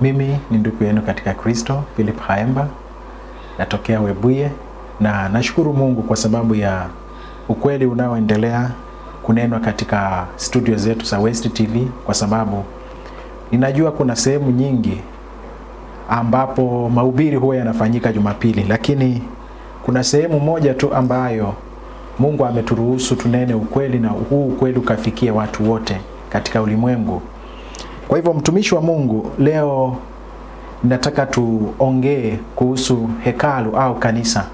Mimi ni ndugu yenu katika Kristo, Philip Haemba, natokea Webuye, na nashukuru Mungu kwa sababu ya ukweli unaoendelea kunenwa katika studio zetu za West TV, kwa sababu ninajua kuna sehemu nyingi ambapo mahubiri huwa yanafanyika Jumapili, lakini kuna sehemu moja tu ambayo Mungu ameturuhusu tunene ukweli, na huu ukweli ukafikia watu wote katika ulimwengu. Kwa hivyo mtumishi wa Mungu, leo nataka tuongee kuhusu hekalu au kanisa.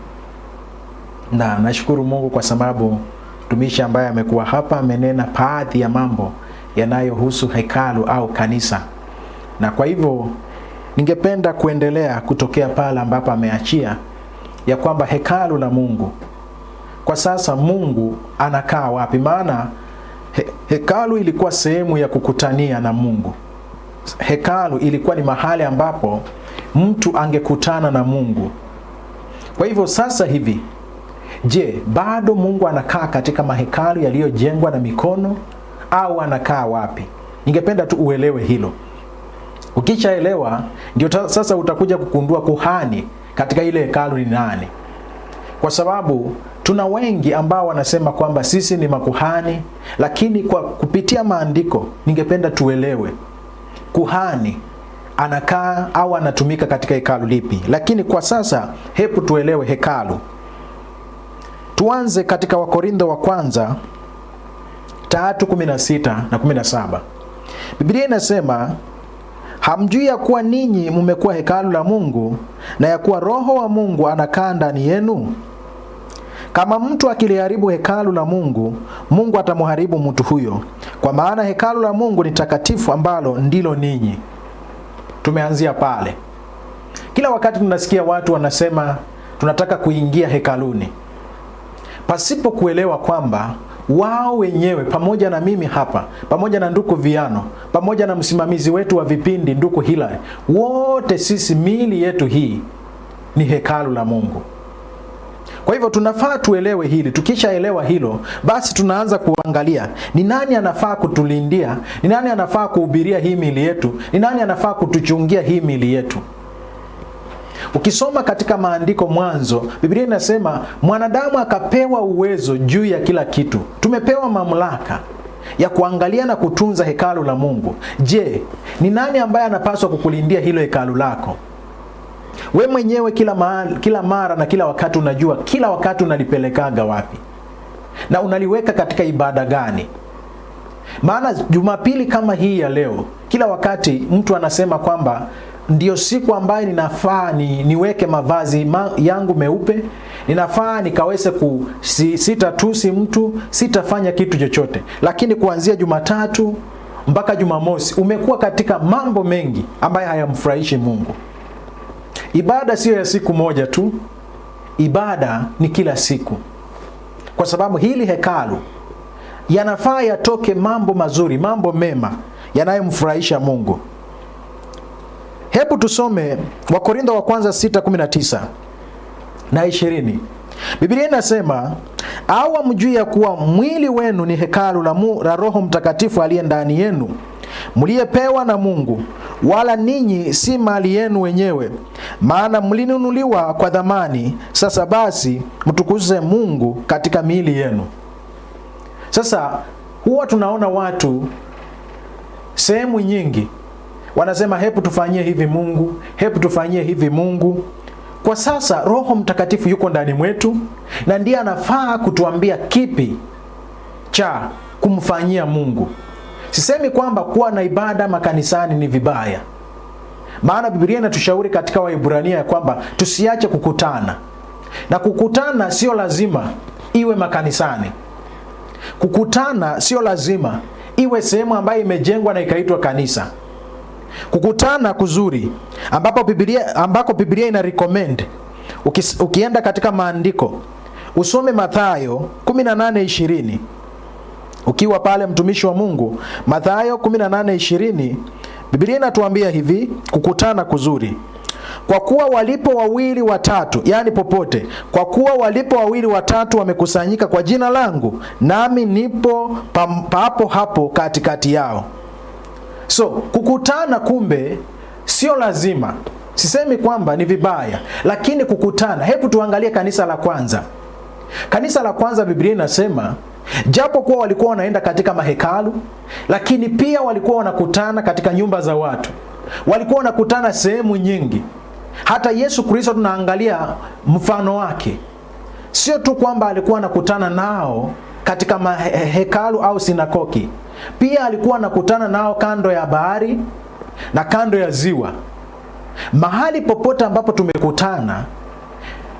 Na nashukuru Mungu kwa sababu mtumishi ambaye amekuwa hapa amenena baadhi ya mambo yanayohusu hekalu au kanisa. Na kwa hivyo ningependa kuendelea kutokea pale ambapo ameachia ya kwamba hekalu la Mungu. Kwa sasa Mungu anakaa wapi? Maana hekalu ilikuwa sehemu ya kukutania na Mungu. Hekalu ilikuwa ni mahali ambapo mtu angekutana na Mungu. Kwa hivyo sasa hivi, je, bado Mungu anakaa katika mahekalu yaliyojengwa na mikono au anakaa wapi? Ningependa tu uelewe hilo. Ukishaelewa ndio sasa utakuja kukundua kuhani katika ile hekalu ni nani. Kwa sababu tuna wengi ambao wanasema kwamba sisi ni makuhani, lakini kwa kupitia maandiko ningependa tuelewe kuhani anakaa au anatumika katika hekalu lipi. Lakini kwa sasa hebu tuelewe hekalu. Tuanze katika Wakorintho wa kwanza 3:16 na 17. Biblia inasema, hamjui ya kuwa ninyi mmekuwa hekalu la Mungu, na ya kuwa Roho wa Mungu anakaa ndani yenu? Kama mtu akiliharibu hekalu la Mungu, Mungu atamharibu mtu huyo, kwa maana hekalu la Mungu ni takatifu, ambalo ndilo ninyi. Tumeanzia pale. Kila wakati tunasikia watu wanasema tunataka kuingia hekaluni, pasipo kuelewa kwamba wao wenyewe, pamoja na mimi hapa, pamoja na ndugu Viano, pamoja na msimamizi wetu wa vipindi ndugu Hilary, wote sisi miili yetu hii ni hekalu la Mungu. Kwa hivyo tunafaa tuelewe hili. Tukishaelewa hilo, basi tunaanza kuangalia ni nani anafaa kutulindia, ni nani anafaa kuhubiria hii miili yetu, ni nani anafaa kutuchungia hii miili yetu. Ukisoma katika maandiko Mwanzo, Biblia inasema mwanadamu akapewa uwezo juu ya kila kitu. Tumepewa mamlaka ya kuangalia na kutunza hekalu la Mungu. Je, ni nani ambaye anapaswa kukulindia hilo hekalu lako? We mwenyewe kila mara na kila wakati unajua kila wakati unalipelekaga wapi na unaliweka katika ibada gani. Maana Jumapili kama hii ya leo, kila wakati mtu anasema kwamba ndio siku ambayo ninafaa niweke mavazi yangu meupe, ninafaa nikaweze sitatusi mtu, sitafanya kitu chochote. Lakini kuanzia Jumatatu mpaka Jumamosi umekuwa katika mambo mengi ambayo hayamfurahishi Mungu. Ibada sio ya siku moja tu, ibada ni kila siku. Kwa sababu hili hekalu yanafaa yatoke mambo mazuri, mambo mema yanayomfurahisha Mungu. Hebu tusome Wakorintho wa kwanza 6:19 na 20. Biblia inasema, au hamjui ya kuwa mwili wenu ni hekalu la Roho Mtakatifu aliye ndani yenu, mliyepewa na Mungu, wala ninyi si mali yenu wenyewe, maana mlinunuliwa kwa thamani. Sasa basi mtukuze Mungu katika miili yenu. Sasa huwa tunaona watu sehemu nyingi wanasema hebu tufanyie hivi Mungu, hebu tufanyie hivi Mungu. Kwa sasa Roho Mtakatifu yuko ndani mwetu, na ndiye anafaa kutuambia kipi cha kumfanyia Mungu. Sisemi kwamba kuwa na ibada makanisani ni vibaya. Maana Biblia inatushauri katika Waebrania ya kwamba tusiache kukutana. Na kukutana sio lazima iwe makanisani. Kukutana sio lazima iwe sehemu ambayo imejengwa na ikaitwa kanisa. Kukutana kuzuri ambako Biblia ina recommend. Ukienda katika maandiko, usome Mathayo 18:20. Ukiwa pale mtumishi wa Mungu, Mathayo 18:20, Biblia inatuambia hivi, kukutana kuzuri. Kwa kuwa walipo wawili watatu, yani popote, kwa kuwa walipo wawili watatu wamekusanyika kwa jina langu, nami nipo papo hapo katikati yao. So, kukutana kumbe sio lazima. Sisemi kwamba ni vibaya, lakini kukutana. Hebu tuangalie kanisa la kwanza. Kanisa la kwanza, Biblia inasema japo kuwa walikuwa wanaenda katika mahekalu, lakini pia walikuwa wanakutana katika nyumba za watu. Walikuwa wanakutana sehemu nyingi. Hata Yesu Kristo tunaangalia mfano wake. Sio tu kwamba alikuwa anakutana nao katika mahekalu au sinagogi. Pia alikuwa anakutana nao kando ya bahari na kando ya ziwa. Mahali popote ambapo tumekutana,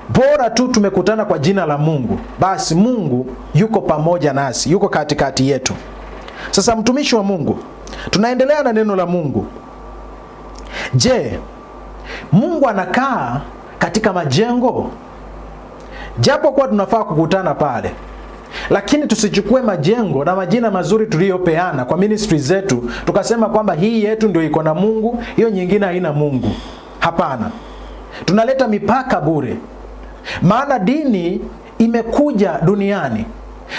bora tu tumekutana kwa jina la Mungu, basi Mungu yuko pamoja nasi, yuko katikati yetu. Sasa mtumishi wa Mungu, tunaendelea na neno la Mungu. Je, Mungu anakaa katika majengo? Japo kwa tunafaa kukutana pale, lakini tusichukue majengo na majina mazuri tuliyopeana kwa ministry zetu tukasema kwamba hii yetu ndio iko na Mungu, hiyo nyingine haina Mungu. Hapana. Tunaleta mipaka bure. Maana dini imekuja duniani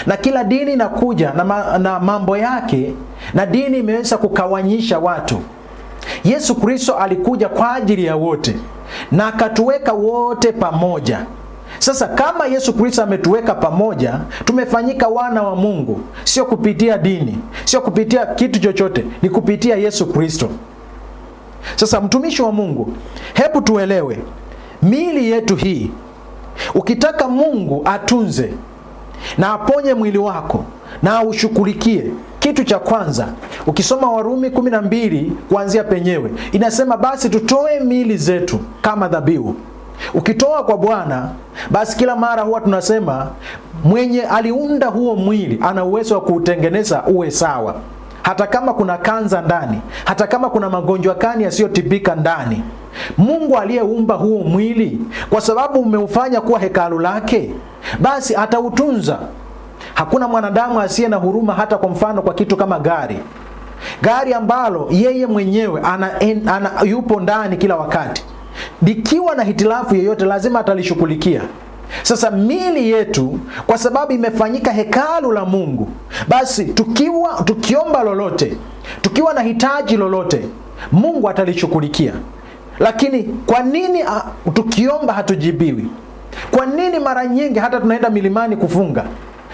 na kila dini inakuja na mambo yake, na dini imeweza kukawanyisha watu. Yesu Kristo alikuja kwa ajili ya wote na akatuweka wote pamoja. Sasa kama Yesu Kristo ametuweka pamoja, tumefanyika wana wa Mungu, sio kupitia dini, sio kupitia kitu chochote, ni kupitia Yesu Kristo. Sasa mtumishi wa Mungu, hebu tuelewe miili yetu hii. Ukitaka Mungu atunze na aponye mwili wako na aushughulikie, kitu cha kwanza, ukisoma Warumi 12 kuanzia penyewe, inasema basi tutoe miili zetu kama dhabihu. Ukitoa kwa Bwana, basi kila mara huwa tunasema mwenye aliunda huo mwili ana uwezo wa kuutengeneza uwe sawa. Hata kama kuna kanza ndani, hata kama kuna magonjwa kani yasiyotibika ndani, Mungu aliyeumba huo mwili, kwa sababu umeufanya kuwa hekalu lake, basi atautunza. Hakuna mwanadamu asiye na huruma, hata kwa mfano kwa kitu kama gari ambalo yeye mwenyewe yupo ndani kila wakati. Likiwa na hitilafu yoyote lazima atalishughulikia. Sasa miili yetu, kwa sababu imefanyika hekalu la Mungu, basi tukiomba lolote, tukiwa na hitaji lolote, Mungu atalishughulikia. Lakini kwa nini tukiomba hatujibiwi? Kwa nini mara nyingi hata tunaenda milimani kufunga?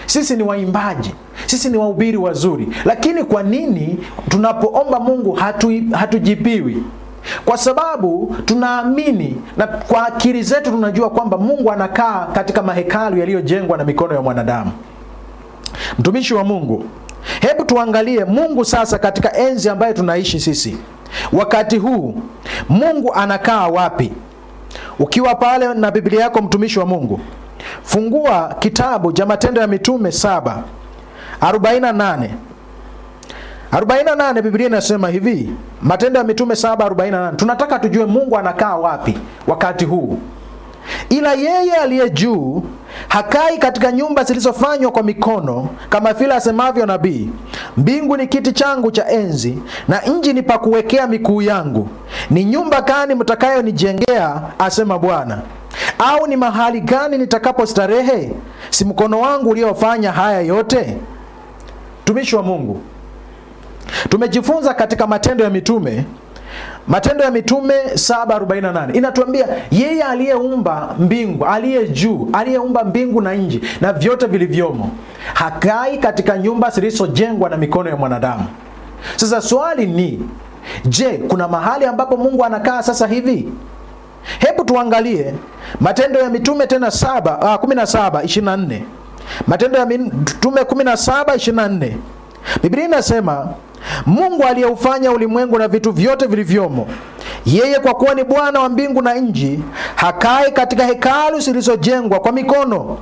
Sisi ni waimbaji, sisi ni wahubiri wazuri, lakini kwa nini tunapoomba Mungu hatujibiwi? Kwa sababu tunaamini na kwa akili zetu tunajua kwamba Mungu anakaa katika mahekalu yaliyojengwa na mikono ya mwanadamu. Mtumishi wa Mungu, hebu tuangalie Mungu sasa katika enzi ambayo tunaishi sisi. Wakati huu Mungu anakaa wapi? Ukiwa pale na Biblia yako, mtumishi wa Mungu, fungua kitabu cha Matendo ya Mitume 7:48. 48, Biblia inasema hivi, Matendo ya Mitume 7:48. Tunataka tujue Mungu anakaa wapi wakati huu. Ila yeye aliye juu hakai katika nyumba zilizofanywa kwa mikono, kama vile asemavyo nabii, mbingu ni kiti changu cha enzi na nchi ni pa kuwekea miguu yangu. Ni nyumba gani mtakayonijengea, asema Bwana? Au ni mahali gani nitakapostarehe? Si mkono wangu uliofanya haya yote? Tumishi wa Mungu, tumejifunza katika Matendo ya Mitume, Matendo ya Mitume 7:48 inatuambia yeye aliyeumba mbingu, aliye juu, aliyeumba mbingu na nchi na vyote vilivyomo, hakai katika nyumba zilizojengwa na mikono ya mwanadamu. Sasa swali ni, je, kuna mahali ambapo Mungu anakaa sasa hivi? Hebu tuangalie Matendo ya Mitume tena 17:24. Matendo ya Mitume 17:24. Biblia inasema, Mungu aliyeufanya ulimwengu na vitu vyote vilivyomo, yeye kwa kuwa ni Bwana wa mbingu na nchi, hakai katika hekalu zilizojengwa kwa mikono,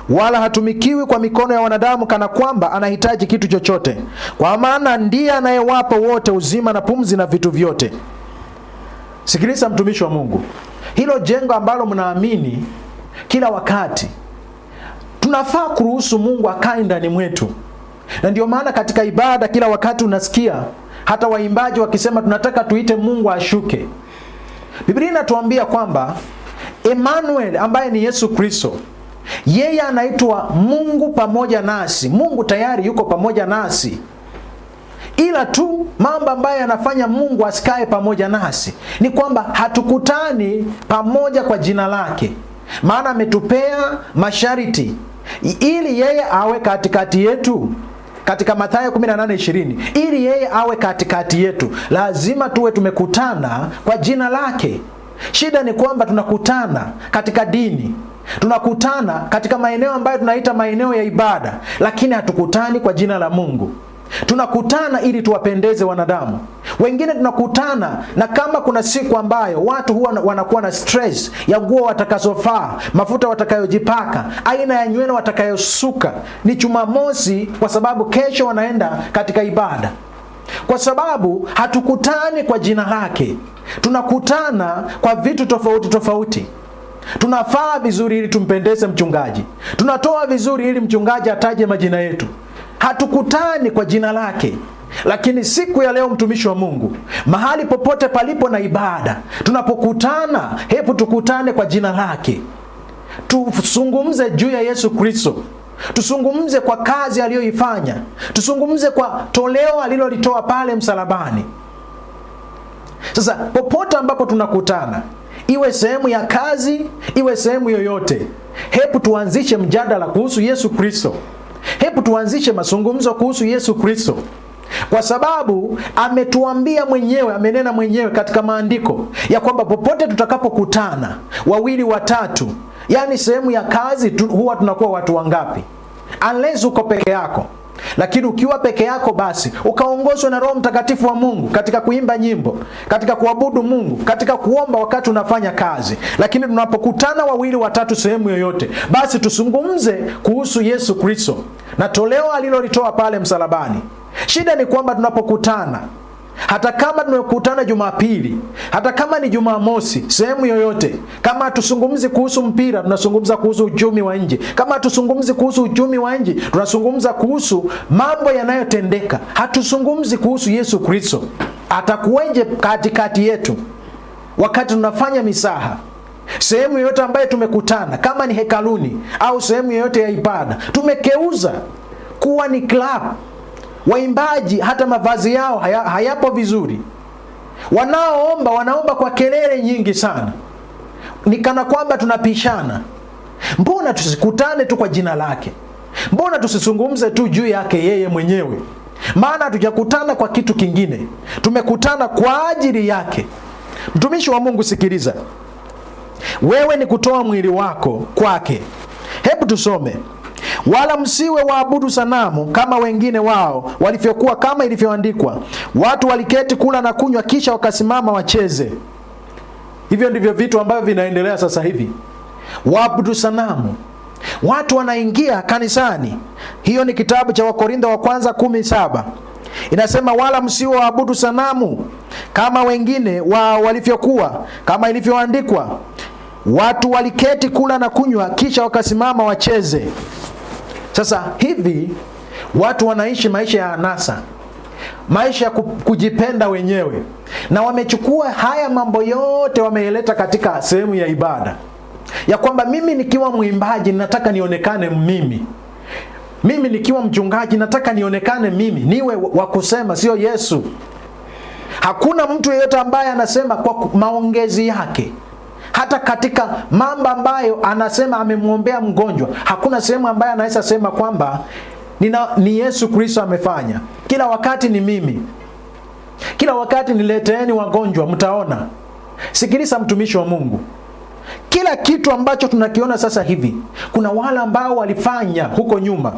wala hatumikiwi kwa mikono ya wanadamu kana kwamba anahitaji kitu chochote, kwa maana ndiye anayewapa wote uzima na pumzi na vitu vyote. Sikiliza mtumishi wa Mungu, hilo jengo ambalo mnaamini kila wakati, tunafaa kuruhusu Mungu akae ndani mwetu. Na ndio maana katika ibada kila wakati unasikia hata waimbaji wakisema tunataka tuite Mungu ashuke. Biblia inatuambia kwamba Emmanuel ambaye ni Yesu Kristo, yeye anaitwa Mungu pamoja nasi. Mungu tayari yuko pamoja nasi. ila tu mambo ambayo yanafanya Mungu asikae pamoja nasi ni kwamba hatukutani pamoja kwa jina lake. Maana ametupea masharti ili yeye awe katikati yetu. Katika Mathayo 18:20, ili yeye awe katikati yetu lazima tuwe tumekutana kwa jina lake. Shida ni kwamba tunakutana katika dini, tunakutana katika maeneo ambayo tunaita maeneo ya ibada, lakini hatukutani kwa jina la Mungu. Tunakutana ili tuwapendeze wanadamu. Wengine tunakutana na kama kuna siku ambayo watu huwa wanakuwa na stress ya nguo watakazovaa, mafuta watakayojipaka, aina ya nywele watakayosuka, ni Jumamosi kwa sababu kesho wanaenda katika ibada. Kwa sababu hatukutani kwa jina lake. Tunakutana kwa vitu tofauti tofauti. Tunafaa vizuri ili tumpendeze mchungaji. Tunatoa vizuri ili mchungaji ataje majina yetu. Hatukutani kwa jina lake. Lakini siku ya leo, mtumishi wa Mungu, mahali popote palipo na ibada, tunapokutana, hebu tukutane kwa jina lake. Tusungumze juu ya Yesu Kristo. Tusungumze kwa kazi aliyoifanya. Tusungumze kwa toleo alilolitoa pale msalabani. Sasa popote ambapo tunakutana, iwe sehemu ya kazi, iwe sehemu yoyote, hebu tuanzishe mjadala kuhusu Yesu Kristo. Hebu tuanzishe mazungumzo kuhusu Yesu Kristo. Kwa sababu ametuambia mwenyewe, amenena mwenyewe katika maandiko ya kwamba popote tutakapokutana wawili watatu, yani sehemu ya kazi huwa tunakuwa watu wangapi? Unless uko peke yako. Lakini ukiwa peke yako basi ukaongozwa na Roho Mtakatifu wa Mungu katika kuimba nyimbo, katika kuabudu Mungu, katika kuomba wakati unafanya kazi. Lakini tunapokutana wawili watatu sehemu yoyote, basi tusungumze kuhusu Yesu Kristo na toleo alilolitoa pale msalabani. Shida ni kwamba tunapokutana, hata kama tumekutana Jumapili, hata kama ni Jumamosi, sehemu yoyote, kama hatusungumzi kuhusu mpira, tunazungumza kuhusu uchumi wa nje. Kama hatusungumzi kuhusu uchumi wa nje, tunazungumza kuhusu mambo yanayotendeka. Hatusungumzi kuhusu Yesu Kristo. Atakuwenje katikati yetu wakati tunafanya misaha? Sehemu yoyote ambayo tumekutana, kama ni hekaluni au sehemu yoyote ya ibada, tumekeuza kuwa ni club. Waimbaji hata mavazi yao hayapo vizuri. Wanaomba kwa kelele nyingi sana. Ni kana kwamba tunapishana. Mbona tusikutane tu kwa jina lake? Mbona tusizungumze tu juu yake yeye mwenyewe? Maana hatujakutana kwa kitu kingine. Tumekutana kwa ajili yake. Mtumishi wa Mungu, sikiliza. Wewe ni kutoa mwili wako kwake. Hebu tusome. Wala msiwe waabudu sanamu kama wengine wao walivyokuwa, kama ilivyoandikwa, watu waliketi kula na kunywa kisha wakasimama wacheze. Hivyo ndivyo vitu ambavyo vinaendelea sasa hivi. Waabudu sanamu. Watu wanaingia kanisani. Hiyo ni kitabu cha Wakorintho wa kwanza 17. Inasema wala msiwe waabudu sanamu kama wengine wao walivyokuwa, kama ilivyoandikwa, watu waliketi kula na kunywa kisha wakasimama wacheze. Sasa hivi watu wanaishi maisha ya anasa, maisha ya kujipenda wenyewe, na wamechukua haya mambo yote wameeleta katika sehemu ya ibada. Ya kwamba mimi nikiwa mwimbaji nataka nionekane mimi. Mimi nikiwa mchungaji nataka nionekane mimi, niwe wa kusema, sio Yesu. Hakuna mtu yeyote ambaye anasema kwa maongezi yake. Hata katika mambo ambayo anasema amemwombea mgonjwa, hakuna sehemu ambayo anaweza sema kwamba ni Yesu Kristo amefanya. Kila wakati ni mimi. Kila wakati nileteeni wagonjwa mtaona. Sikiliza mtumishi wa Mungu. Kila kitu ambacho tunakiona sasa hivi, kuna wale ambao walifanya huko nyuma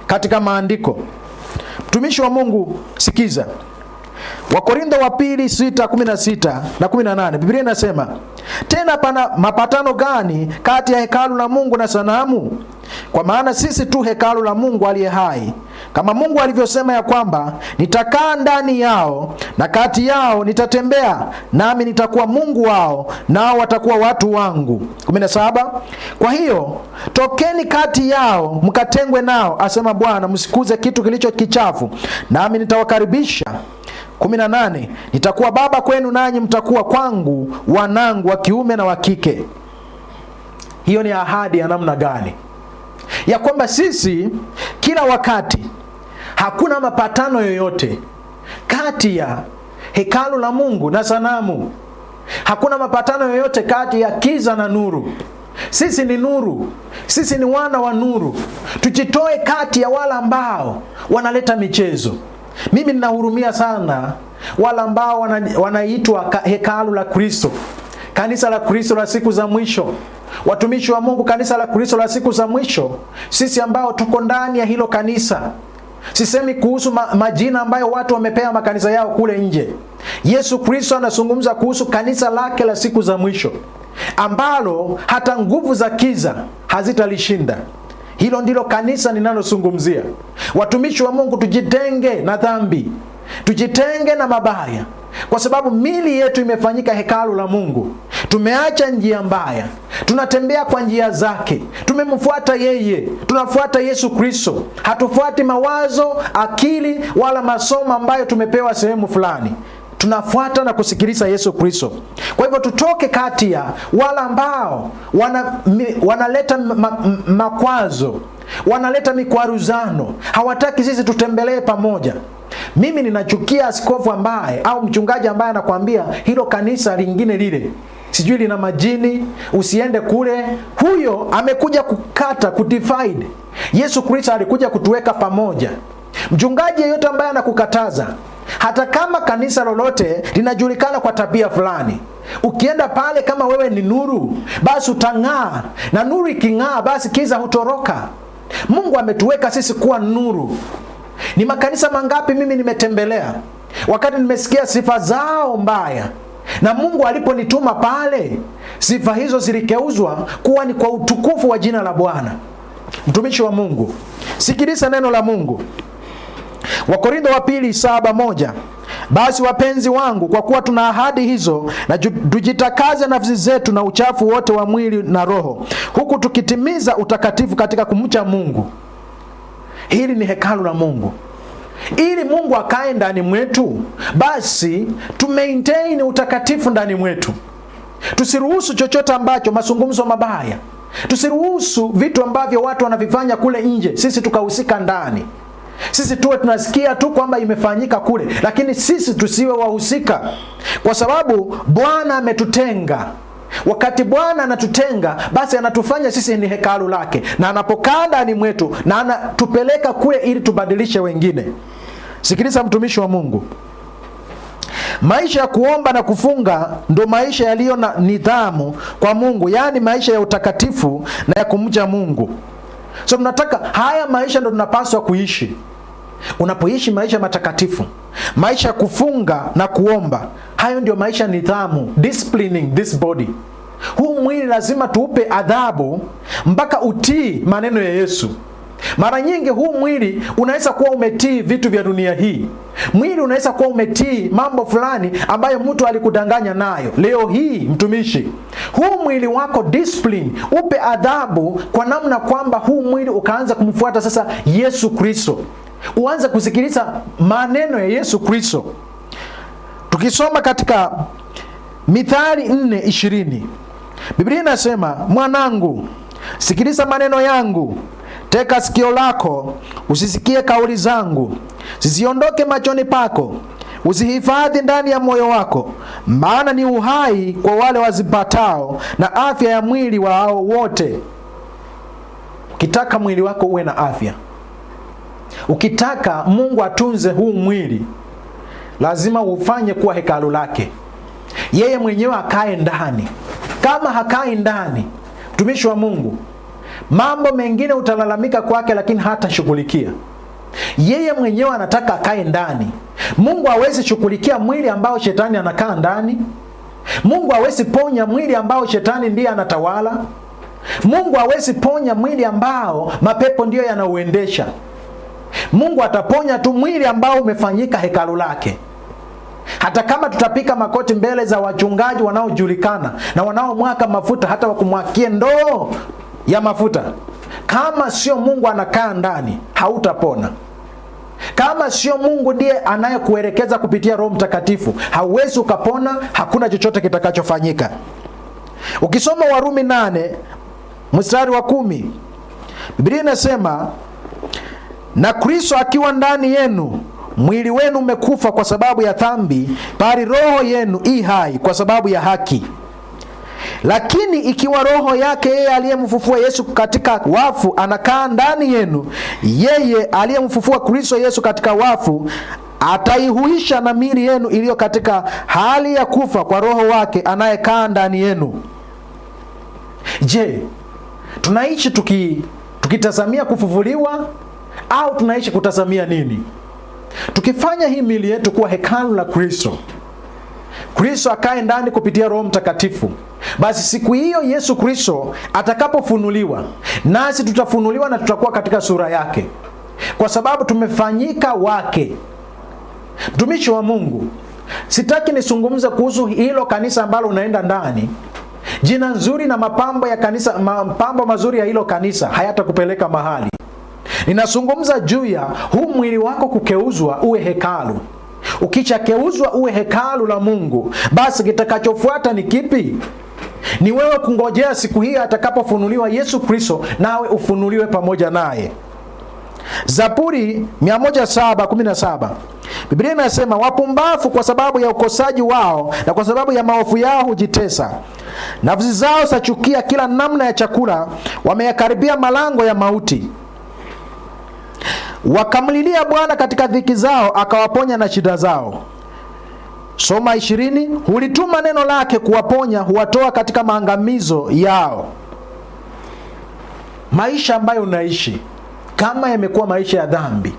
katika maandiko. Mtumishi wa Mungu, sikiza. Wakorintho wa pili 6:16 na 18. Biblia inasema, tena pana mapatano gani kati ya hekalu la Mungu na sanamu? Kwa maana sisi tu hekalu la Mungu aliye hai. Kama Mungu alivyosema ya kwamba nitakaa ndani yao na kati yao nitatembea, nami nitakuwa Mungu wao nao watakuwa watu wangu. 17. Kwa hiyo tokeni kati yao mkatengwe nao, asema Bwana, msikuze kitu kilicho kichafu, nami nitawakaribisha. 18. Nitakuwa baba kwenu nanyi mtakuwa kwangu wanangu wa kiume na wa kike. Hiyo ni ahadi ya namna gani? Ya kwamba sisi kila wakati, hakuna mapatano yoyote kati ya hekalu la Mungu na sanamu. Hakuna mapatano yoyote kati ya kiza na nuru. Sisi ni nuru, sisi ni wana wa nuru. Tujitoe kati ya wale ambao wanaleta michezo. Mimi ninahurumia sana wale ambao wanaitwa hekalu la Kristo, kanisa la Kristo la siku za mwisho, watumishi wa Mungu, kanisa la Kristo la siku za mwisho. Sisi ambao tuko ndani ya hilo kanisa, sisemi kuhusu majina ambayo watu wamepewa makanisa yao kule nje. Yesu Kristo anazungumza kuhusu kanisa lake la siku za mwisho, ambalo hata nguvu za kiza hazitalishinda. Hilo ndilo kanisa ninalozungumzia. Watumishi wa Mungu, tujitenge na dhambi, tujitenge na mabaya, kwa sababu mili yetu imefanyika hekalu la Mungu. Tumeacha njia mbaya, tunatembea kwa njia zake, tumemfuata yeye, tunafuata Yesu Kristo. Hatufuati mawazo, akili wala masomo ambayo tumepewa sehemu fulani. Tunafuata na kusikiliza Yesu Kristo. Kwa hivyo tutoke kati ya wala ambao wanaleta makwazo, wanaleta mikwaruzano, hawataki sisi tutembelee pamoja. Mimi ninachukia askofu ambaye au mchungaji ambaye anakuambia hilo kanisa lingine lile sijui lina majini, usiende kule. Huyo amekuja kukata, kudivide. Yesu Kristo alikuja kutuweka pamoja. Mchungaji yeyote ambaye anakukataza, hata kama kanisa lolote linajulikana kwa tabia fulani, ukienda pale kama wewe ni nuru, basi utang'aa, na nuru iking'aa basi kiza hutoroka. Mungu ametuweka sisi kuwa nuru. Ni makanisa mangapi mimi nimetembelea wakati nimesikia sifa zao mbaya, na Mungu aliponituma pale, sifa hizo zilikeuzwa kuwa ni kwa utukufu wa jina la Bwana. Mtumishi wa Mungu, sikiliza neno la Mungu. Wakorintho wa pili 7:1. Basi wapenzi wangu, kwa kuwa tuna ahadi hizo, na tujitakaze nafsi zetu na uchafu wote wa mwili na roho, huku tukitimiza utakatifu katika kumcha Mungu. Hili ni hekalu la Mungu. Ili Mungu akae ndani mwetu, basi tu maintain utakatifu ndani mwetu. Tusiruhusu chochote ambacho, mazungumzo mabaya, tusiruhusu vitu ambavyo watu wanavifanya kule nje sisi tukahusika ndani. Sisi tuwe tunasikia tu kwamba imefanyika kule, lakini sisi tusiwe wahusika, kwa sababu Bwana ametutenga. Wakati Bwana anatutenga, basi anatufanya sisi ni hekalu lake, na anapokaa ndani mwetu na anatupeleka kule ili tubadilishe wengine. Sikiliza mtumishi wa Mungu, maisha ya kuomba na kufunga ndo maisha yaliyo na nidhamu kwa Mungu, yaani maisha ya utakatifu na ya kumcha Mungu. So tunataka haya maisha ndo tunapaswa kuishi. Unapoishi maisha matakatifu, maisha ya kufunga na kuomba, hayo ndio maisha nidhamu, disciplining this body. Huu mwili lazima tuupe adhabu mpaka utii maneno ya Yesu. Mara nyingi huu mwili unaweza kuwa umetii vitu vya dunia hii. Mwili unaweza kuwa umetii mambo fulani ambayo mtu alikudanganya nayo. Leo hii mtumishi, huu mwili wako discipline, upe adhabu kwa namna kwamba huu mwili ukaanza kumfuata sasa Yesu Kristo. Uanze kusikiliza maneno ya Yesu Kristo. Tukisoma katika Mithali 4:20, Biblia inasema, mwanangu, sikiliza maneno yangu, teka sikio lako, usisikie kauli zangu, zisiondoke machoni pako, usihifadhi ndani ya moyo wako, maana ni uhai kwa wale wazipatao na afya ya mwili wao wote. Ukitaka mwili wako uwe na afya, ukitaka Mungu atunze huu mwili, lazima ufanye kuwa hekalu lake. Yeye mwenyewe akae ndani. Kama hakai ndani, mtumishi wa Mungu, mambo mengine utalalamika kwake, lakini hata shughulikia. Yeye mwenyewe anataka akae ndani. Mungu hawezi shughulikia mwili ambao shetani anakaa ndani. Mungu hawezi ponya mwili ambao shetani ndiye anatawala. Mungu hawezi ponya mwili ambao mapepo ndiyo yanauendesha. Mungu ataponya tu mwili ambao umefanyika hekalu lake. Hata kama tutapika makoti mbele za wachungaji wanaojulikana na wanaomwaka mafuta, hata wakumwakie ndoo ya mafuta, kama sio Mungu anakaa ndani, hautapona. Kama sio Mungu ndiye anayekuelekeza kupitia Roho Mtakatifu, hauwezi ukapona, hakuna chochote kitakachofanyika. Ukisoma Warumi 8:10, Biblia inasema, na Kristo akiwa ndani yenu, mwili wenu umekufa kwa sababu ya dhambi, bali roho yenu i hai kwa sababu ya haki. Lakini ikiwa roho yake yeye aliyemfufua Yesu katika wafu anakaa ndani yenu, yeye aliyemfufua Kristo Yesu katika wafu ataihuisha na miili yenu iliyo katika hali ya kufa kwa roho wake anayekaa ndani yenu. Je, tunaishi tukitazamia kufufuliwa au tunaishi kutazamia nini? Tukifanya hii miili yetu kuwa hekalu la Kristo, Kristo akae ndani kupitia Roho Mtakatifu, basi siku hiyo Yesu Kristo atakapofunuliwa, nasi tutafunuliwa na tutakuwa katika sura yake, kwa sababu tumefanyika wake. Mtumishi wa Mungu, sitaki nisungumze kuhusu hilo kanisa ambalo unaenda ndani. Jina nzuri na mapambo ya kanisa, mapambo mazuri ya hilo kanisa hayatakupeleka mahali. Ninazungumza juu ya huu mwili wako kukeuzwa uwe hekalu. Ukichakeuzwa uwe hekalu la Mungu, basi kitakachofuata ni kipi? Ni wewe kungojea siku hii atakapofunuliwa Yesu Kristo, nawe ufunuliwe pamoja naye. Zaburi 107:17. Biblia inasema, wapumbavu kwa sababu ya ukosaji wao na kwa sababu ya maovu yao hujitesa. Nafsi zao zachukia kila namna ya chakula, wameyakaribia malango ya mauti. Wakamlilia Bwana katika dhiki zao, akawaponya na shida zao. Soma 20, hulituma neno lake kuwaponya, huwatoa katika maangamizo yao. Maisha ambayo unaishi kama yamekuwa maisha ya dhambi,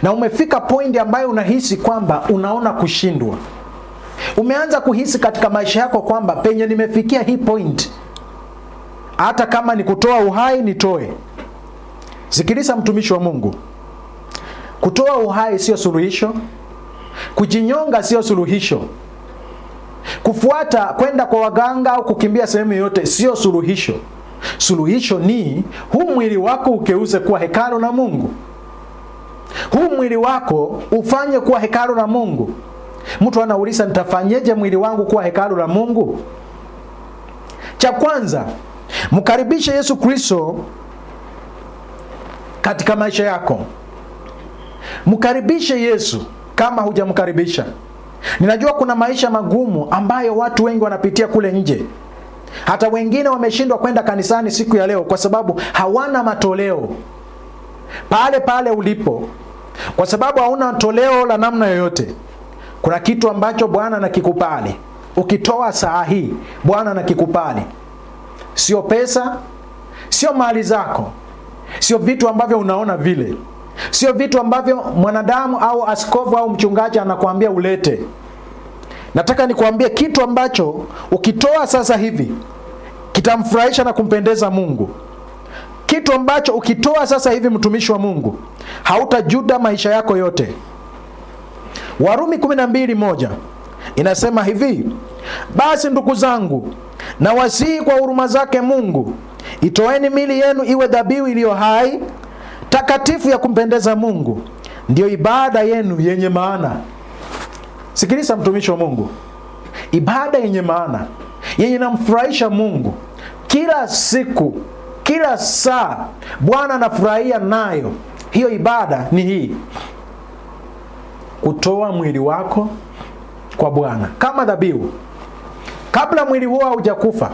na umefika point ambayo unahisi kwamba unaona kushindwa, umeanza kuhisi katika maisha yako kwamba penye nimefikia hii point, hata kama ni kutoa uhai nitoe. Sikiliza mtumishi wa Mungu, kutoa uhai sio suluhisho. Kujinyonga sio suluhisho. Kufuata kwenda kwa waganga au kukimbia sehemu yote sio suluhisho. Suluhisho ni huu mwili wako ukeuze kuwa hekalu la Mungu. Huu mwili wako ufanye kuwa hekalu la Mungu. Mtu anauliza, nitafanyeje mwili wangu kuwa hekalu la Mungu? Cha kwanza, mkaribishe Yesu Kristo katika maisha yako. Mkaribishe Yesu kama hujamkaribisha. Ninajua kuna maisha magumu ambayo watu wengi wanapitia kule nje. Hata wengine wameshindwa kwenda kanisani siku ya leo kwa sababu hawana matoleo. Pale pale ulipo, kwa sababu hauna toleo la namna yoyote, kuna kitu ambacho Bwana anakikubali. Ukitoa saa hii, Bwana anakikubali. Sio pesa, sio mali zako, sio vitu ambavyo unaona vile, sio vitu ambavyo mwanadamu au askofu au mchungaji anakuambia ulete. Nataka nikuambie kitu ambacho ukitoa sasa hivi kitamfurahisha na kumpendeza Mungu. Kitu ambacho ukitoa sasa hivi, mtumishi wa Mungu, hautajuta maisha yako yote. Warumi 12:1 inasema hivi, basi ndugu zangu, na wasihi kwa huruma zake Mungu, itoeni miili yenu iwe dhabihu iliyo hai, takatifu, ya kumpendeza Mungu, ndiyo ibada yenu yenye maana. Sikiliza mtumishi wa Mungu, ibada yenye maana, yenye namfurahisha Mungu, kila siku, kila saa Bwana anafurahia nayo, hiyo ibada ni hii: kutoa mwili wako kwa Bwana kama dhabihu, kabla mwili huo haujakufa.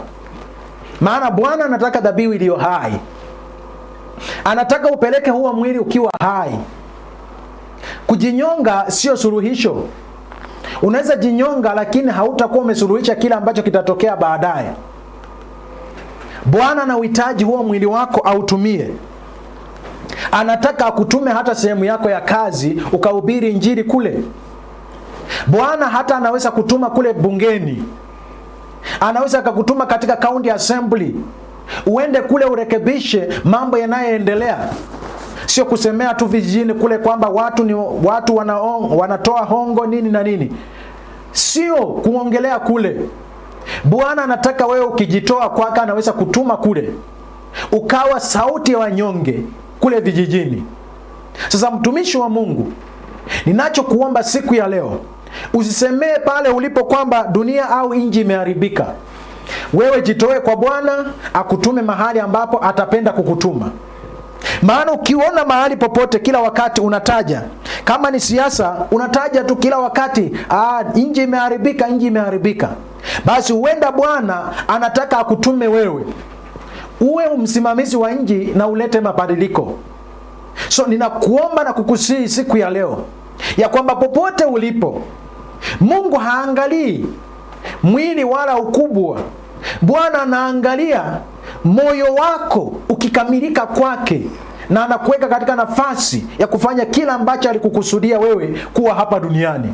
Maana Bwana anataka dhabihu iliyo hai. Anataka upeleke huo mwili ukiwa hai. Kujinyonga sio suluhisho. Unaweza jinyonga, lakini hautakuwa umesuluhisha kile ambacho kitatokea baadaye. Bwana anahitaji huo mwili wako autumie. Anataka akutume hata sehemu yako ya kazi ukahubiri injili kule. Bwana hata anaweza kutuma kule bungeni. Anaweza akakutuma katika county assembly, uende kule urekebishe mambo yanayoendelea. Sio kusemea tu vijijini kule kwamba watu wanatoa hongo nini na nini. Sio kuongelea kule. Bwana anataka wewe ukijitoa kwake, anaweza kutuma kule ukawa sauti ya wanyonge kule vijijini. Sasa mtumishi wa Mungu, ninachokuomba siku ya leo, usisemee pale ulipo kwamba dunia au inji imeharibika. Wewe jitoe kwa Bwana akutume mahali ambapo atapenda kukutuma. Maana ukiona mahali popote kila wakati unataja Kama ni siasa, unataja tu kila wakati, nchi imeharibika, nchi imeharibika. Basi huenda Bwana anataka akutume wewe uwe msimamizi wa nchi na ulete mabadiliko. So ninakuomba na kukusihi siku ya leo ya kwamba popote ulipo, Mungu haangalii mwili wala ukubwa. Bwana anaangalia moyo wako ukikamilika kwake, na anakuweka katika nafasi ya kufanya kila ambacho alikukusudia wewe kuwa hapa duniani.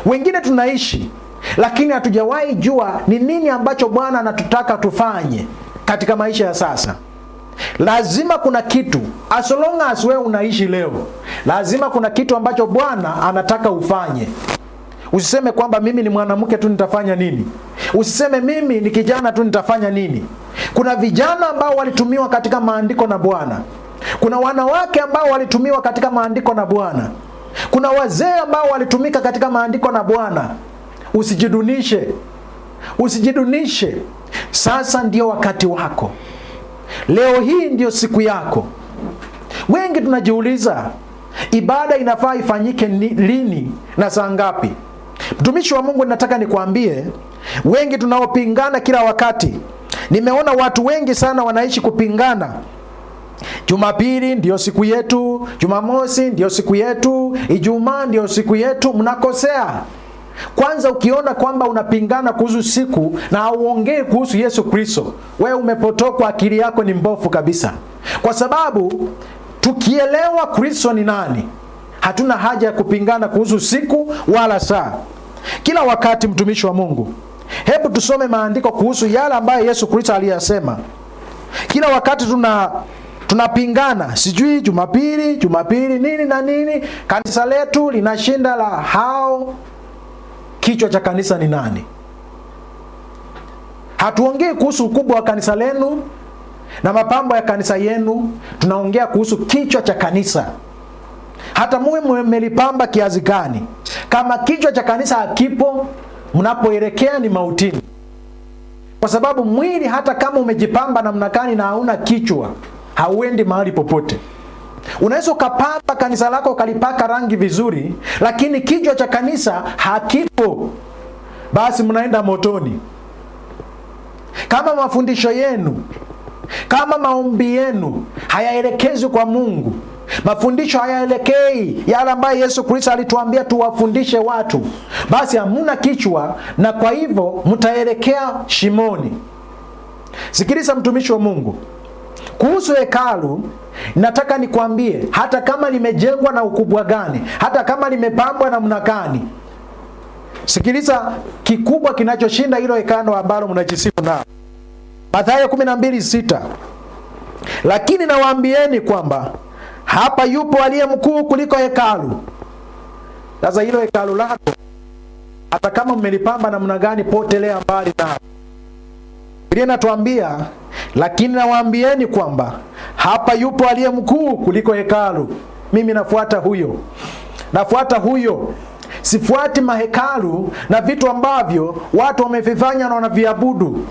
Wengine tunaishi lakini hatujawahi jua ni nini ambacho Bwana anatutaka tufanye katika maisha ya sasa. Lazima kuna kitu, as long as wewe unaishi leo, lazima kuna kitu ambacho Bwana anataka ufanye. Usiseme kwamba mimi ni mwanamke tu nitafanya nini. Usiseme mimi ni kijana tu nitafanya nini. Kuna vijana ambao walitumiwa katika maandiko na Bwana. Kuna wanawake ambao walitumiwa katika maandiko na Bwana. Kuna wazee ambao walitumika katika maandiko na Bwana. Usijidunishe. Usijidunishe. Sasa ndio wakati wako. Leo hii ndio siku yako. Wengi tunajiuliza, ibada inafaa ifanyike lini na saa ngapi? Mtumishi wa Mungu, nataka nikwambie, wengi tunaopingana kila wakati. Nimeona watu wengi sana wanaishi kupingana. Jumapili ndio siku yetu, Jumamosi ndio siku yetu, Ijumaa ndio siku yetu. Mnakosea. Kwanza ukiona kwamba unapingana kuhusu siku na hauongei kuhusu Yesu Kristo, wewe umepotokwa, akili yako ni mbovu kabisa. Kwa sababu tukielewa Kristo ni nani, hatuna haja ya kupingana kuhusu siku wala saa. Kila wakati, mtumishi wa Mungu, hebu tusome maandiko kuhusu yale ambayo Yesu Kristo aliyasema. Kila wakati tunapingana, sijui Jumapili nini na nini. Kanisa letu linashinda la hao. Kichwa cha kanisa ni nani? Hatuongei kuhusu ukubwa wa kanisa lenu na mapambo ya kanisa yenu, tunaongea kuhusu kichwa cha kanisa. Hata muwe mmelipamba kiasi gani, kama kichwa cha kanisa hakipo, mnapoelekea ni mautini. Kwa sababu mwili, hata kama umejipamba namna gani na hauna kichwa, hauendi mahali popote. Unaweza ukapamba kanisa lako ukalipaka rangi vizuri, lakini kichwa cha kanisa hakipo, basi mnaenda motoni. Kama mafundisho yenu, kama maombi yenu hayaelekezwi kwa Mungu, mafundisho hayaelekei yale ambayo Yesu Kristo alituambia tuwafundishe watu, basi hamuna kichwa, na kwa hivyo mtaelekea shimoni. Sikiliza mtumishi wa Mungu, kuhusu hekalu nataka nikwambie, hata kama limejengwa na ukubwa gani, hata kama limepambwa namna gani, sikiliza, kikubwa kinachoshinda hilo hekalu ambalo mnajisifu nao. Mathayo 12:6, lakini nawaambieni kwamba hapa yupo aliye mkuu kuliko hekalu. Sasa hilo hekalu lako, hata kama mmelipamba namna gani, potelea mbali nalo. Biblia inatuambia, lakini nawaambieni kwamba hapa yupo aliye mkuu kuliko hekalu. Mimi nafuata huyo. Sifuati mahekalu na vitu ambavyo watu wamevifanya na wanaviabudu.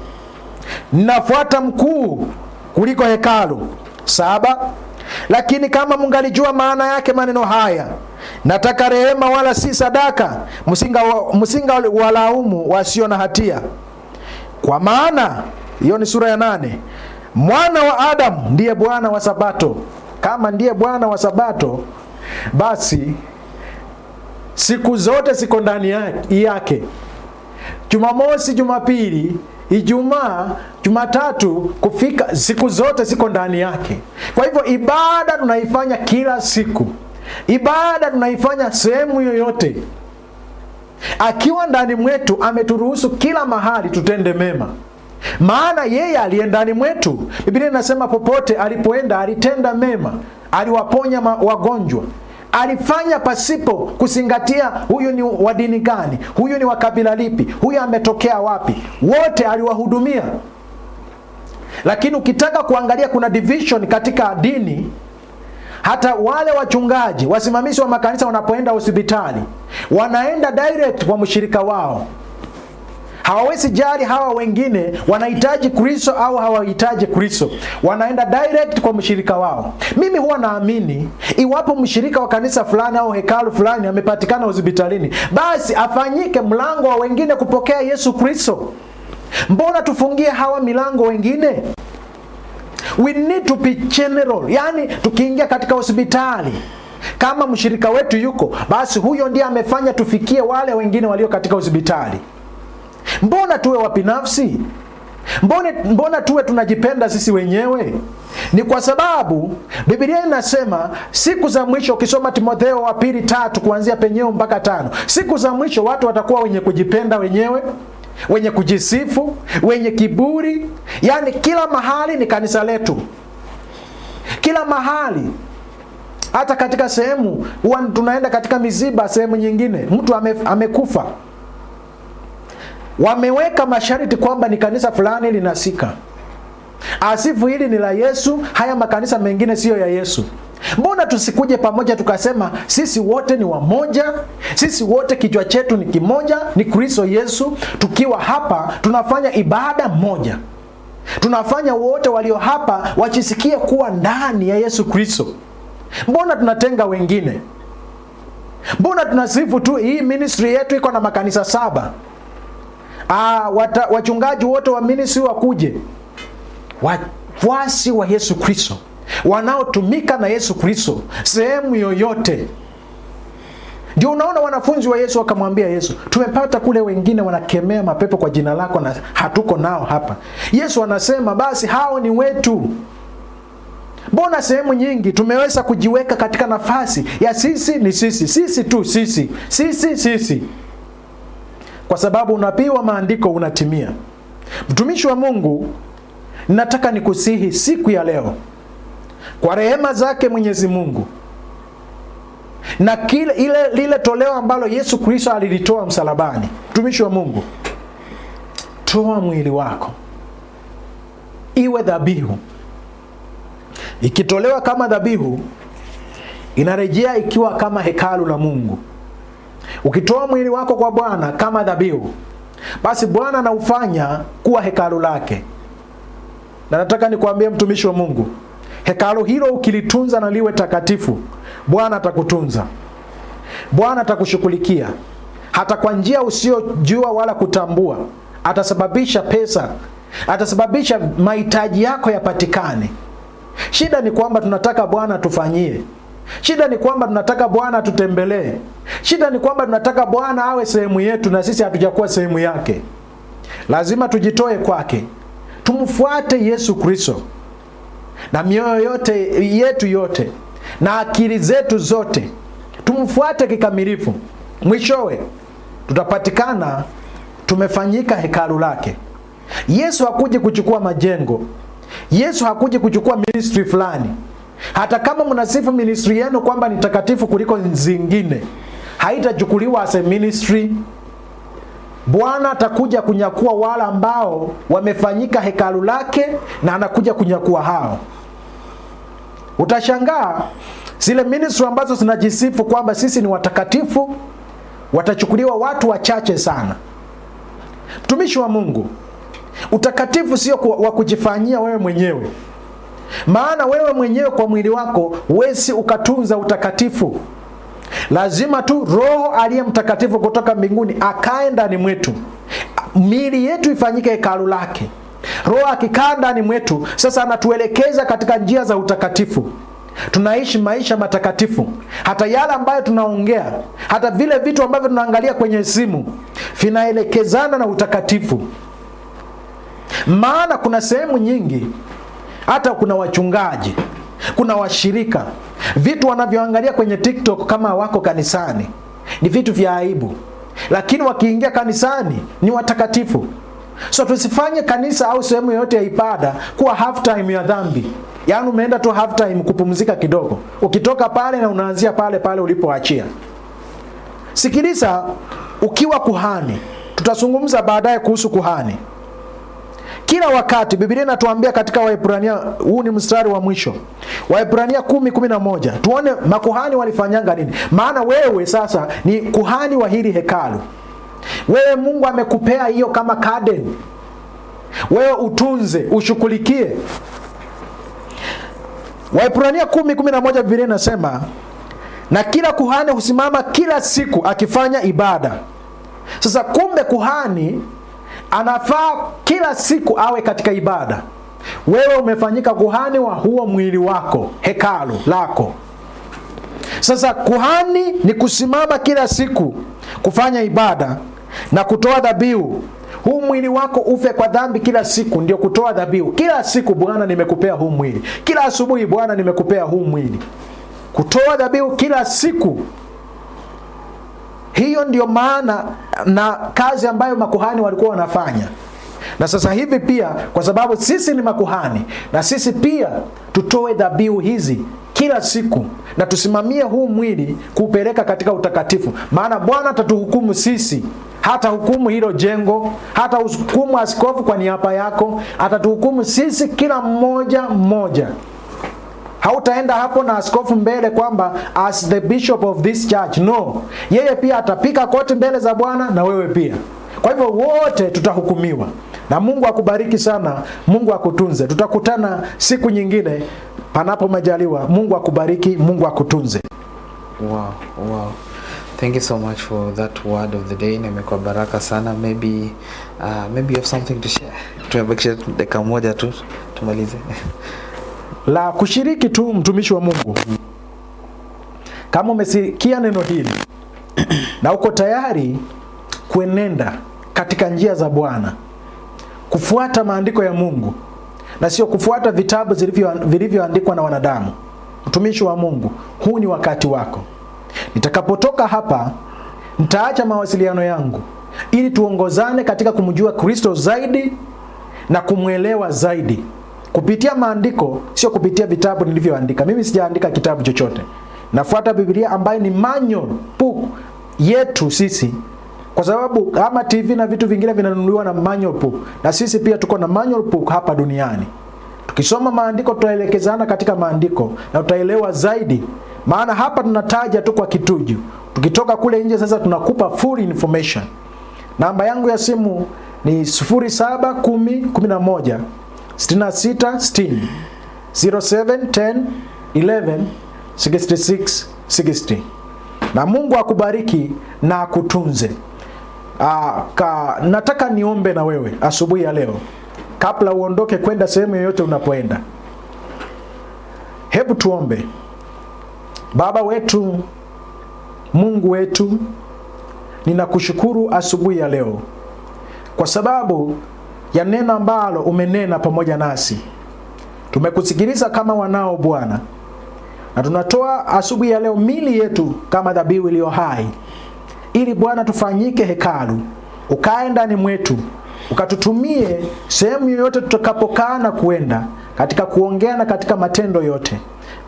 Nafuata mkuu kuliko hekalu. 7, lakini kama mungalijua maana yake maneno haya, nataka rehema wala si sadaka, msinga walaumu wasio na hatia. Kwa maana, hiyo ni sura ya 8, mwana wa Adamu ndiye Bwana wa Sabato. Kama ndiye Bwana wa Sabato, basi siku zote ziko ndani yake. Jumamosi, Jumapili, Ijumaa, Jumatatu, kufika, siku zote ziko ndani yake. Kwa hivyo ibada tunaifanya kila siku. Ibada tunaifanya sehemu yoyote. Akiwa ndani mwetu, ameturuhusu kila mahali tutende mema. Maana yeye aliye ndani mwetu, Biblia inasema popote alipoenda alitenda mema, aliwaponya wagonjwa, alifanya pasipo kuzingatia huyu ni wa dini gani, huyu ni wa kabila lipi, huyu ametokea wapi, wote aliwahudumia. Lakini ukitaka kuangalia, kuna division katika dini. Hata wale wachungaji, wasimamizi wa makanisa wanapoenda hospitali, wanaenda direct kwa mshirika wao. Hawawezi jali hawa wengine wanahitaji Kristo au hawahitaji Kristo. Wanaenda direct kwa mshirika wao. Mimi huwa naamini iwapo mshirika wa kanisa fulani au hekalu fulani amepatikana hospitalini, basi afanyike mlango wa wengine kupokea Yesu Kristo. Mbona tufungie hawa milango wengine? We need to be general. Yani tukiingia katika hospitali, kama mshirika wetu yuko, basi huyo ndiye amefanya tufikie wale wengine walio katika hospitali. Mbona tuwe wapinafsi? Mbona tuwe tunajipenda sisi wenyewe? Ni kwa sababu Biblia inasema siku za mwisho, ukisoma Timotheo wa pili 3 kuanzia penyewe mpaka 5, siku za mwisho watu watakuwa wenye kujipenda wenyewe, wenye kujisifu, wenye kiburi. Yani kila mahali ni kanisa letu. Kila mahali. Hata katika sehemu, tunaenda katika miziba sehemu nyingine, mtu amekufa. Wameweka masharti kwamba ni kanisa fulani linasika. Asifu hili ni la Yesu, haya makanisa mengine siyo ya Yesu. Mbona tusikuje pamoja tukasema sisi wote ni wamoja, sisi wote kichwa chetu ni kimoja, ni Kristo Yesu. Tukiwa hapa tunafanya ibada moja. Tunafanya wote walio hapa wajisikie kuwa ndani ya Yesu Kristo. Mbona tunatenga wengine? Mbona tunasifu tu hii ministry yetu iko na makanisa 7? Wachungaji wote wa ministry wakuje. Wafuasi wa Yesu Kristo, wanaotumika na Yesu Kristo sehemu yoyote. Ndio unaona wanafunzi wa Yesu wakamwambia Yesu, tumepata kule wengine wanakemea mapepo kwa jina lako na hatuko nao hapa. Yesu anasema basi hao ni wetu. Mbona sehemu nyingi tumeweza kujiweka katika nafasi ya sisi ni sisi, sisi tu sisi. Kwa sababu unabii wa maandiko unatimia. Mtumishi wa Mungu, nataka nikusihi siku ya leo, kwa rehema zake Mwenyezi Mungu na lile toleo ambalo Yesu Kristo alilitoa msalabani, mtumishi wa Mungu, toa mwili wako iwe dhabihu. Ikitolewa kama dhabihu, inarejea ikiwa kama hekalu la Mungu. Ukitoa mwili wako kwa Bwana kama dhabihu, basi Bwana anaufanya kuwa hekalu lake. Na nataka nikwambie mtumishi wa Mungu, hekalu hilo ukilitunza na liwe takatifu, Bwana atakutunza. Bwana atakushughulikia. Hata kwa njia usiyojua wala kutambua, atasababisha pesa, atasababisha mahitaji yako yapatikane. Shida ni kwamba tunataka Bwana atufanyie. Shida ni kwamba tunataka Bwana atutembelee. Shida ni kwamba tunataka Bwana awe sehemu yetu na sisi hatujakuwa sehemu yake. Lazima tujitoe kwake. Tumfuate Yesu Kristo na mioyo yetu yote na akili zetu zote. Tumfuate kikamilifu. Mwishowe tutapatikana tumefanyika hekalu lake. Yesu hakuja kuchukua majengo. Yesu hakuja kuchukua ministry fulani. Hata kama mnasifu ministry yenu kwamba ni takatifu kuliko zingine, haitachukuliwa as a ministry. Bwana atakuja kunyakua wale ambao wamefanyika hekalu lake, na anakuja kunyakua hao. Utashangaa zile ministry ambazo zinajisifu kwamba sisi ni watakatifu, watachukuliwa watu wachache sana. Mtumishi wa Mungu, utakatifu sio wa kujifanyia wewe mwenyewe. Maana wewe mwenyewe kwa mwili wako huwezi ukatunza utakatifu. Lazima tu Roho aliye mtakatifu kutoka mbinguni akae ndani mwetu. Miili yetu ifanyike hekalu lake. Roho akikaa ndani mwetu, sasa anatuelekeza katika njia za utakatifu. Tunaishi maisha matakatifu. Hata yale ambayo tunaongea, hata vile vitu ambavyo tunaangalia kwenye simu, vinaelekezana na utakatifu. Maana kuna sehemu nyingi, hata kuna wachungaji, kuna washirika, vitu wanavyoangalia kwenye TikTok kama wako kanisani ni vitu vya aibu, lakini wakiingia kanisani ni watakatifu. So tusifanye kanisa au sehemu yoyote ya ibada kuwa half time ya dhambi. Yaani umeenda tu half time kupumzika kidogo, ukitoka pale na unaanzia pale ulipoachia. Sikiliza, ukiwa kuhani, tutazungumza baadaye kuhusu kuhani. Kila wakati Biblia inatuambia katika Waebrania, huu ni mstari wa mwisho, Waebrania 10:11, tuone makuhani walifanyanga nini. Maana wewe sasa ni kuhani wa hili hekalu. Wewe Mungu amekupea hiyo kama garden. Wewe utunze, ushughulikie. Waebrania 10:11 Biblia inasema, na kila kuhani husimama kila siku akifanya ibada. Sasa kumbe kuhani anafaa kila siku awe katika ibada. Wewe umefanyika kuhani wa huo mwili wako, hekalu lako. Sasa kuhani ni kusimama kila siku kufanya ibada na kutoa dhabihu. Huu mwili wako ufe kwa dhambi kila siku, ndio kutoa dhabihu. Kila siku Bwana nimekupea huu mwili. Kila asubuhi Bwana nimekupea huu mwili. Kutoa dhabihu kila siku. Hiyo ndio maana na kazi ambayo makuhani walikuwa wanafanya. Na sasa hivi pia, kwa sababu sisi ni makuhani, na sisi pia tutoe dhabihu hizi kila siku na tusimamie huu mwili kuupeleka katika utakatifu. Maana Bwana atatuhukumu sisi. Hata hukumu hilo jengo, hata hukumu askofu kwa niaba yako, atatuhukumu sisi kila mmoja. Hautaenda hapo na askofu mbele kwamba as the bishop of this church. No. Yeye pia atapika koti mbele za Bwana na wewe pia. Kwa hivyo wote tutahukumiwa. Na Mungu akubariki sana, Mungu akutunze. Tutakutana siku nyingine panapo majaliwa. Mungu akubariki, Mungu akutunze. Wow. Thank you so much for that word of the day. Nimekuwa baraka sana. Maybe you have something to share. Tumebakisha dakika moja tu tumalize. La kushiriki tu, mtumishi wa Mungu. Kama umesikia neno hili na uko tayari kuenenda katika njia za Bwana, kufuata maandiko ya Mungu na sio kufuata vitabu vilivyoandikwa na wanadamu, mtumishi wa Mungu, huu ni wakati wako. Nitakapotoka hapa, nitaacha mawasiliano yangu ili tuongozane katika kumjua Kristo zaidi na kumwelewa zaidi kupitia maandiko, sio kupitia vitabu nilivyoandika. Mimi sijaandika kitabu chochote. Nafuata Biblia ambayo ni manual book yetu sisi. Kwa sababu kama TV na vitu vingine vinanunuliwa na manual book, na sisi pia tuko na manual book hapa duniani. Tukisoma maandiko tutaelekezana katika maandiko na tutaelewa zaidi. Maana hapa tunataja tu kwa kituju. Tukitoka kule nje sasa tunakupa full information. Namba yangu ya simu ni 071011 6660 0710 11 66 60. Na Mungu akubariki na akutunze. Nataka niombe na wewe asubuhi ya leo kabla uondoke kwenda sehemu yoyote unapoenda. Hebu tuombe. Baba wetu, Mungu wetu, ninakushukuru asubuhi ya leo kwa sababu ya neno ambalo umenena pamoja nasi. Tumekusikiliza kama wanao Bwana, na tunatoa asubuhi ya leo mili yetu kama dhabihu iliyo hai, ili Bwana tufanyike hekalu, ukae ndani mwetu, ukatutumie sehemu yoyote tutakapokaa na kuenda, katika kuongea na katika matendo yote.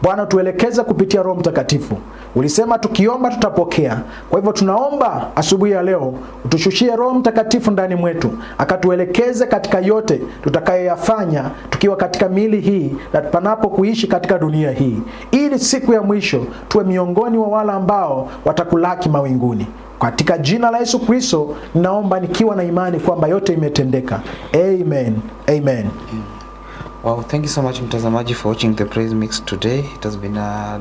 Bwana tuelekeze kupitia Roho Mtakatifu. Ulisema tukiomba tutapokea. Kwa hivyo tunaomba asubuhi ya leo utushushie Roho Mtakatifu ndani mwetu, akatuelekeze katika yote tutakayoyafanya tukiwa katika miili hii na panapo kuishi katika dunia hii, ili siku ya mwisho tuwe miongoni wa wale ambao watakulaki mawinguni. Katika jina la Yesu Kristo ninaomba nikiwa na imani kwamba yote imetendeka. Amen. Amen. Wow, thank you so much mtazamaji for watching the praise mix today. It has been a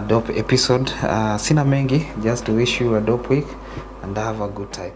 dope episode. Sina mengi, just to wish you a dope week and have a good time.